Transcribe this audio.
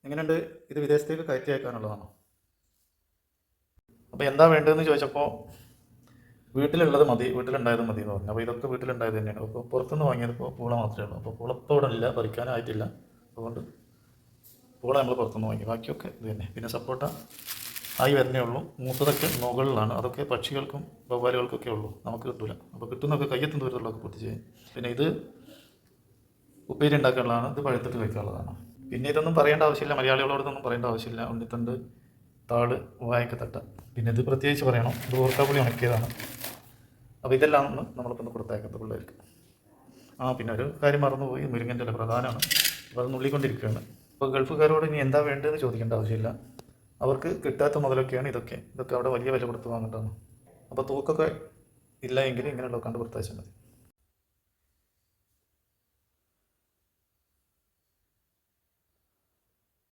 എങ്ങനെയുണ്ട്? ഇത് വിദേശത്തേക്ക് കയറ്റി അയക്കാനുള്ളതാണോ? അപ്പോൾ എന്താ വേണ്ടതെന്ന് ചോദിച്ചപ്പോൾ വീട്ടിലുള്ളത് മതി, വീട്ടിലുണ്ടായത് മതി എന്ന് പറഞ്ഞു. അപ്പോൾ ഇതൊക്കെ വീട്ടിലുണ്ടായത് തന്നെയാണ്. അപ്പോൾ പുറത്തുനിന്ന് വാങ്ങിയതിപ്പോൾ പൂള മാത്രമേ ഉള്ളൂ. അപ്പോൾ പൂളത്തോടില്ല, പറിക്കാനായിട്ടില്ല. അതുകൊണ്ട് പൂള നമ്മൾ പുറത്തുനിന്ന് വാങ്ങി. ബാക്കിയൊക്കെ ഇത് തന്നെ. പിന്നെ സപ്പോട്ട ആയി വരുന്നേ ഉള്ളൂ. മൂത്തതൊക്കെ മുകളിലാണ്. അതൊക്കെ പക്ഷികൾക്കും വവ്വാലുകൾക്കൊക്കെ ഉള്ളൂ, നമുക്ക് കിട്ടില്ല. അപ്പോൾ കിട്ടുന്നതൊക്കെ കയ്യെത്തുന്ന ദൂരത്തുള്ളതൊക്കെ പൊട്ടിച്ച്. പിന്നെ ഇത് ഉപ്പേരി ഉണ്ടാക്കാനുള്ളതാണ്, ഇത് പഴുത്തിട്ട് വയ്ക്കാനുള്ളതാണ്. പിന്നെ ഇതൊന്നും പറയേണ്ട ആവശ്യമില്ല, മലയാളികളോടൊന്നും പറയേണ്ട ആവശ്യമില്ല. ഉണ്ണിത്തണ്ട്, താള്, വായക്കത്തട്ട. പിന്നെ ഇത് പ്രത്യേകിച്ച് പറയണം, ഇത് ഓർക്കാപ്പുളി ഉണക്കിയതാണ്. അപ്പോൾ ഇതെല്ലാം നമ്മളിപ്പോൾ ഒന്ന് കൊടുത്തേക്കത്ത് പിള്ളേർക്ക്. പിന്നെ ഒരു കാര്യം മറന്നുപോയി, മുരിങ്ങൻ്റെ ഇല പ്രധാനമാണ്. അപ്പോൾ അത് നുള്ളിക്കൊണ്ടിരിക്കുകയാണ്. അപ്പോൾ ഗൾഫുകാരോട് ഇനി എന്താ വേണ്ടതെന്ന് ചോദിക്കേണ്ട ആവശ്യമില്ല. അവർക്ക് കിട്ടാത്ത മുതലൊക്കെയാണ് ഇതൊക്കെ അവിടെ വലിയ വില കൊടുത്ത് വാങ്ങേണ്ടതാണ്. അപ്പോൾ തൂക്കൊക്കെ ഇല്ല എങ്കിൽ ഇങ്ങനെയുള്ള കണ്ട് കൊടുത്താൽ മതി.